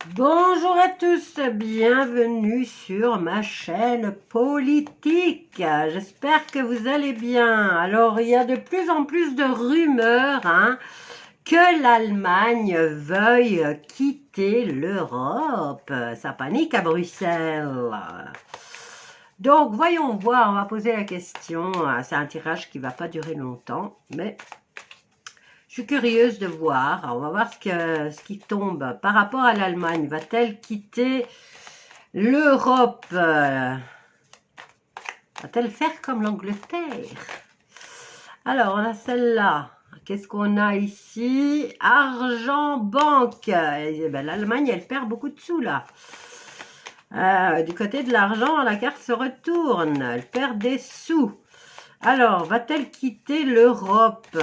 Bonjour à tous, bienvenue sur ma chaîne politique. J'espère que vous allez bien. Alors, il y a de plus en plus de rumeurs que l'Allemagne veuille quitter l'Europe. Ça panique à Bruxelles. Donc, voyons voir, on va poser la question. C'est un tirage qui ne va pas durer longtemps, mais je suis curieuse de voir. On va voir ce qui tombe par rapport à l'Allemagne. Va-t-elle quitter l'Europe? Va-t-elle faire comme l'Angleterre? Alors, on a celle-là. Qu'est-ce qu'on a ici? Argent, banque. Ben, l'Allemagne, elle perd beaucoup de sous, là. Du côté de l'argent, la carte se retourne. Elle perd des sous. Alors, va-t-elle quitter l'Europe?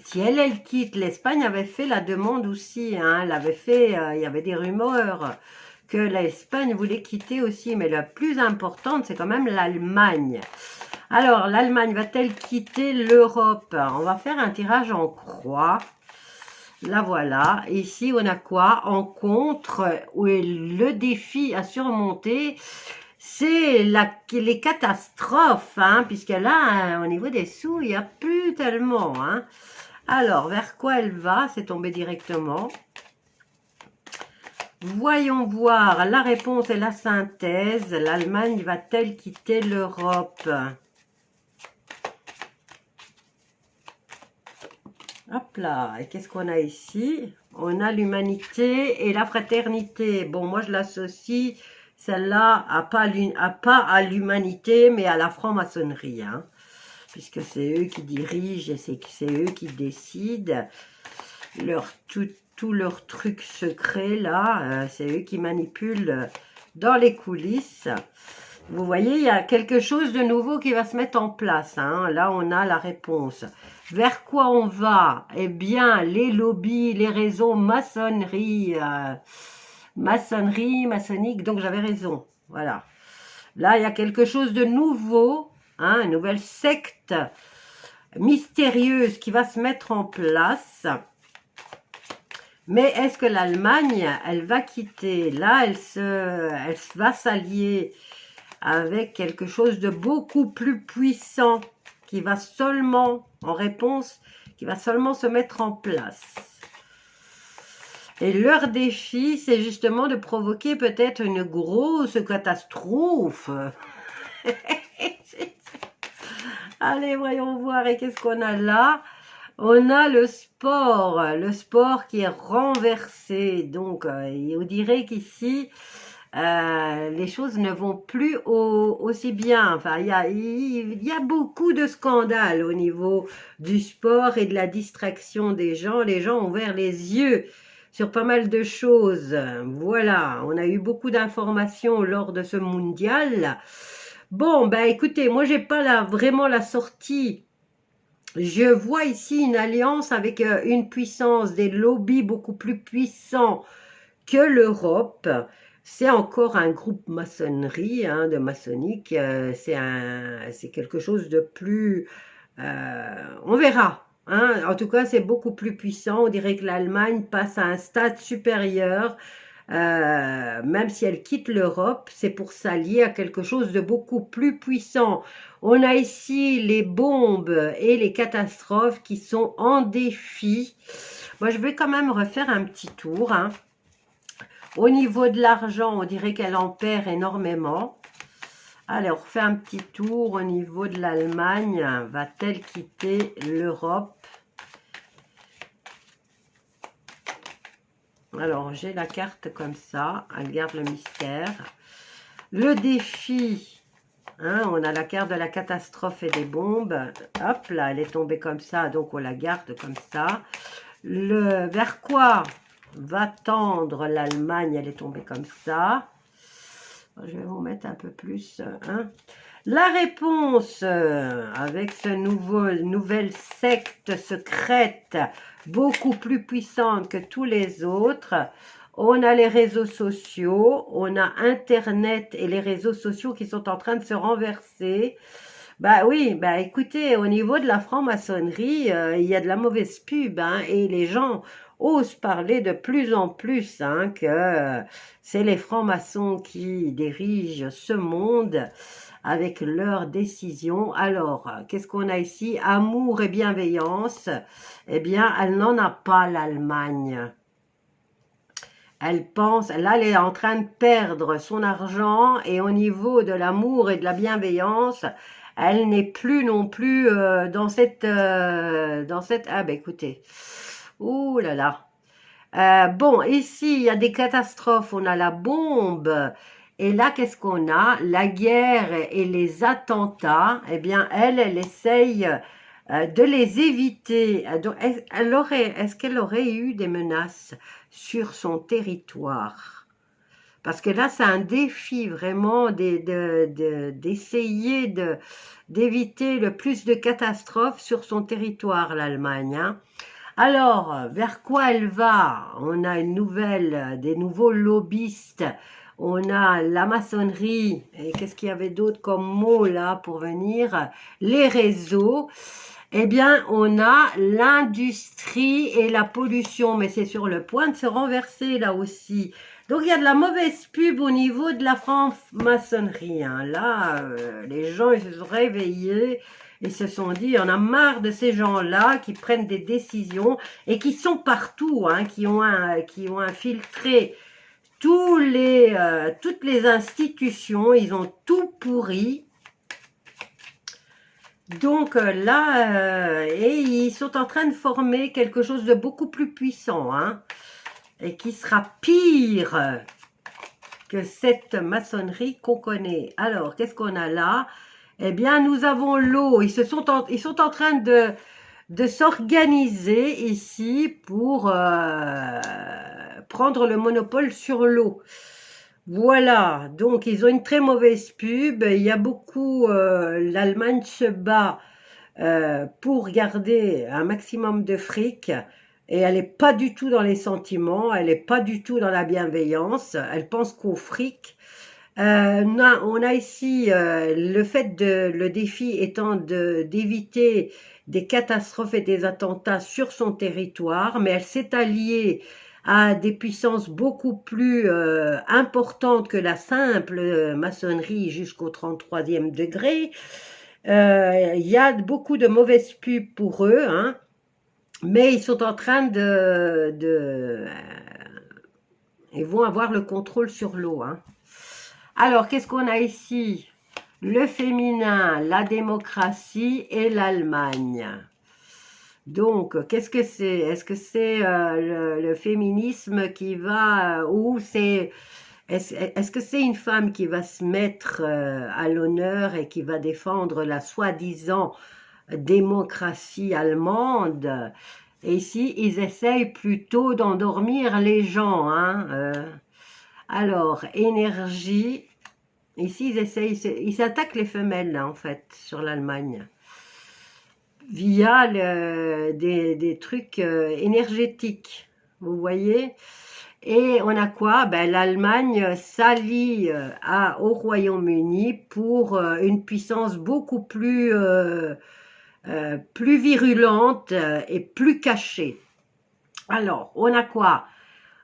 Si elle quitte, l'Espagne avait fait la demande aussi, elle avait fait, il y avait des rumeurs que l'Espagne voulait quitter aussi, mais la plus importante, c'est quand même l'Allemagne. Alors, l'Allemagne va-t-elle quitter l'Europe? On va faire un tirage en croix. Là, voilà. Ici, on a quoi? En contre, où est le défi à surmonter, c'est les catastrophes, puisque là, au niveau des sous, il n'y a plus tellement, Alors, vers quoi elle va? C'est tombé directement. Voyons voir la réponse et la synthèse. L'Allemagne va-t-elle quitter l'Europe? Hop là, et qu'est-ce qu'on a ici? On a l'humanité et la fraternité. Bon, moi je l'associe, celle-là, pas à l'humanité, mais à la franc-maçonnerie, puisque c'est eux qui dirigent et c'est eux qui décident. Tous leurs trucs secrets, là, c'est eux qui manipulent dans les coulisses. Vous voyez, il y a quelque chose de nouveau qui va se mettre en place. Là, on a la réponse. Vers quoi on va? Eh bien, les lobbies, les réseaux maçonnerie, maçonnique, donc j'avais raison. Voilà. Là, il y a quelque chose de nouveau, une nouvelle secte mystérieuse qui va se mettre en place. Mais est-ce que l'Allemagne, elle va quitter? Là, elle va s'allier avec quelque chose de beaucoup plus puissant qui va seulement, en réponse, qui va seulement se mettre en place. Et leur défi, c'est justement de provoquer peut-être une grosse catastrophe. Allez, voyons voir. Et qu'est-ce qu'on a là? On a le sport qui est renversé. Donc, on dirait qu'ici, les choses ne vont plus aussi bien. Enfin, il y a beaucoup de scandales au niveau du sport et de la distraction des gens. Les gens ont ouvert les yeux sur pas mal de choses. Voilà, on a eu beaucoup d'informations lors de ce mondial. Bon, ben écoutez, moi j'ai pas vraiment la sortie. Je vois ici une alliance avec une puissance, des lobbies beaucoup plus puissants que l'Europe. C'est encore un groupe maçonnerie, de maçonnique. C'est quelque chose de plus... on verra. En tout cas, c'est beaucoup plus puissant. On dirait que l'Allemagne passe à un stade supérieur. Même si elle quitte l'Europe, c'est pour s'allier à quelque chose de beaucoup plus puissant. On a ici les bombes et les catastrophes qui sont en défi. Moi, je vais quand même refaire un petit tour. Au niveau de l'argent, on dirait qu'elle en perd énormément. Allez, on refait un petit tour au niveau de l'Allemagne. Va-t-elle quitter l'Europe? Alors, j'ai la carte comme ça. Elle garde le mystère. Le défi, on a la carte de la catastrophe et des bombes. Hop, là, elle est tombée comme ça, donc on la garde comme ça. Vers quoi va tendre l'Allemagne? Elle est tombée comme ça. Je vais vous mettre un peu plus. La réponse, avec ce nouvelle secte secrète, beaucoup plus puissante que tous les autres, on a les réseaux sociaux, on a Internet et les réseaux sociaux qui sont en train de se renverser. Bah oui, bah écoutez, au niveau de la franc-maçonnerie, il y a de la mauvaise pub, et les gens ose parler de plus en plus hein, que c'est les francs-maçons qui dirigent ce monde avec leurs décisions. Alors, qu'est-ce qu'on a ici? Amour et bienveillance. Eh bien, elle n'en a pas, l'Allemagne. Elle pense, là, elle est en train de perdre son argent et au niveau de l'amour et de la bienveillance, elle n'est plus non plus dans cette... Ah ben écoutez, ouh là là. Bon, ici, il y a des catastrophes, on a la bombe. Et là, qu'est-ce qu'on a? La guerre et les attentats. Eh bien, elle essaye de les éviter. Donc, est-ce qu'elle aurait eu des menaces sur son territoire? Parce que là, c'est un défi vraiment d'essayer d'éviter le plus de catastrophes sur son territoire, l'Allemagne. Hein. Alors, vers quoi elle va? On a une nouvelle, des nouveaux lobbyistes. On a la maçonnerie. Et qu'est-ce qu'il y avait d'autre comme mot là pour venir? Les réseaux. Eh bien, on a l'industrie et la pollution. Mais c'est sur le point de se renverser là aussi. Donc, il y a de la mauvaise pub au niveau de la franc-maçonnerie. Hein. Là, les gens ils se sont réveillés. Ils se sont dit, on a marre de ces gens-là qui prennent des décisions et qui sont partout, hein, qui ont infiltré toutes les institutions, ils ont tout pourri. Donc là, et ils sont en train de former quelque chose de beaucoup plus puissant, hein, et qui sera pire que cette maçonnerie qu'on connaît. Alors, qu'est-ce qu'on a là? Eh bien, nous avons l'eau. Ils sont en train de s'organiser ici pour prendre le monopole sur l'eau. Voilà. Donc, ils ont une très mauvaise pub. Il y a beaucoup... l'Allemagne se bat pour garder un maximum de fric. Et elle n'est pas du tout dans les sentiments. Elle n'est pas du tout dans la bienveillance. Elle pense qu'au fric. On a ici le défi étant d'éviter des catastrophes et des attentats sur son territoire, mais elle s'est alliée à des puissances beaucoup plus importantes que la simple maçonnerie jusqu'au 33e degré. Il y a beaucoup de mauvaises pubs pour eux, hein, mais ils sont en train ils vont avoir le contrôle sur l'eau, hein. Alors, qu'est-ce qu'on a ici? Le féminin, la démocratie et l'Allemagne. Donc, qu'est-ce que c'est? Est-ce que c'est le féminisme qui va... ou c'est... Est-ce que c'est une femme qui va se mettre à l'honneur et qui va défendre la soi-disant démocratie allemande? Et ici, ils essayent plutôt d'endormir les gens, hein. Alors, énergie. Ici, ils s'attaquent les femelles, là, en fait, sur l'Allemagne. Via des trucs énergétiques. Vous voyez? Et on a quoi? Ben, l'Allemagne s'allie au Royaume-Uni pour une puissance beaucoup plus virulente et plus cachée. Alors, on a quoi?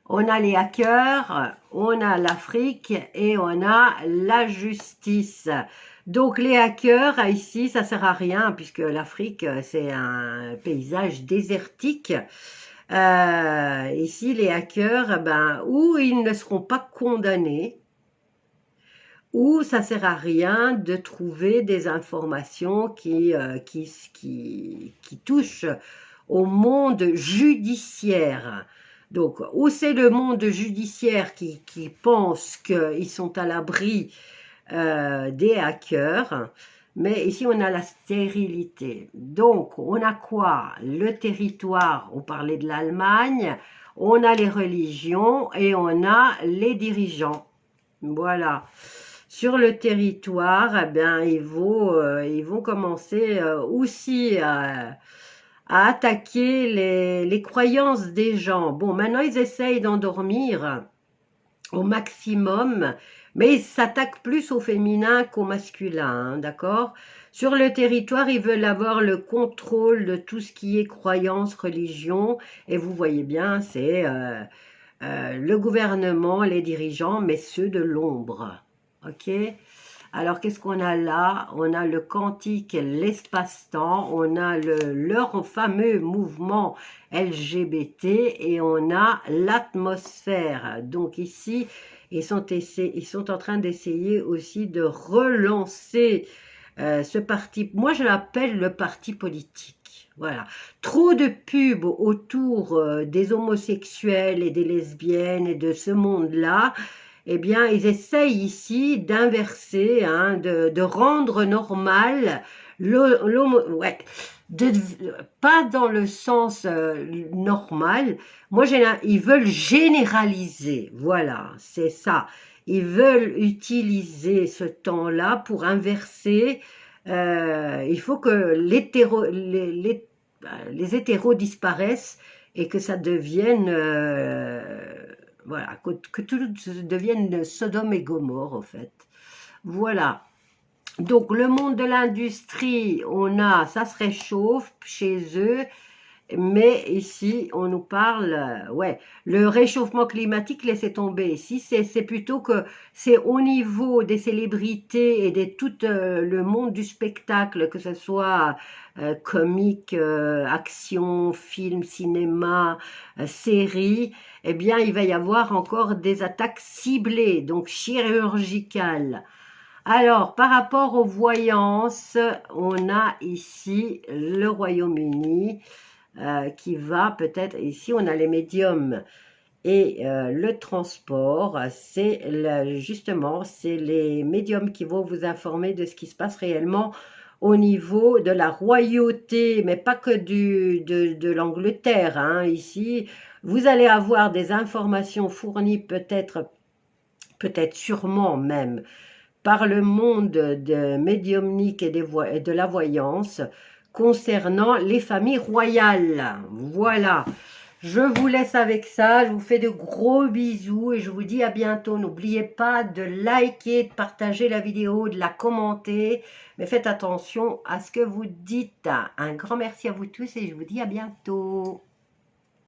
On a les hackers, on a l'Afrique et on a la justice. Donc les hackers, ici, ça sert à rien puisque l'Afrique, c'est un paysage désertique. Ici, les hackers, ben, ou ils ne seront pas condamnés, ou ça sert à rien de trouver des informations qui touchent au monde judiciaire. Donc, ou c'est le monde judiciaire qui pense qu'ils sont à l'abri des hackers, mais ici on a la stérilité. Donc, on a quoi? Le territoire, on parlait de l'Allemagne, on a les religions et on a les dirigeants. Voilà. Sur le territoire, eh bien, ils vont commencer aussi à attaquer les croyances des gens. Bon, maintenant, ils essayent d'endormir au maximum, Mais ils s'attaquent plus au féminin qu'au masculin, hein, d'accord? Sur le territoire, ils veulent avoir le contrôle de tout ce qui est croyance, religion, et vous voyez bien, c'est le gouvernement, les dirigeants, mais ceux de l'ombre, ok? Alors, qu'est-ce qu'on a là? On a le quantique, l'espace-temps, on a leur fameux mouvement LGBT et on a l'atmosphère. Donc ici, ils sont en train d'essayer aussi de relancer ce parti. Moi, je l'appelle le parti politique. Voilà. Trop de pubs autour des homosexuels et des lesbiennes et de ce monde-là, eh bien, ils essayent ici d'inverser, hein, de rendre normal ouais, de, pas dans le sens normal. Moi, ils veulent généraliser. Voilà, c'est ça. Ils veulent utiliser ce temps-là pour inverser. Il faut que les hétéros disparaissent et que ça devienne voilà, que tout devienne Sodome et Gomorre, en fait. Voilà. Donc, le monde de l'industrie, ça se réchauffe chez eux, mais ici, on nous parle, ouais, le réchauffement climatique, laissez tomber. Ici, c'est plutôt que c'est au niveau des célébrités et de tout le monde du spectacle, que ce soit comique, action, film, cinéma, série, eh bien, il va y avoir encore des attaques ciblées, donc chirurgicales. Alors, par rapport aux voyances, on a ici le Royaume-Uni qui va peut-être, ici on a les médiums et le transport, c'est justement, c'est les médiums qui vont vous informer de ce qui se passe réellement au niveau de la royauté, mais pas que de l'Angleterre, hein. Ici, vous allez avoir des informations fournies peut-être sûrement même, par le monde de médiumnique et de la voyance concernant les familles royales. Voilà. Je vous laisse avec ça. Je vous fais de gros bisous et je vous dis à bientôt. N'oubliez pas de liker, de partager la vidéo, de la commenter. Mais faites attention à ce que vous dites. Un grand merci à vous tous et je vous dis à bientôt.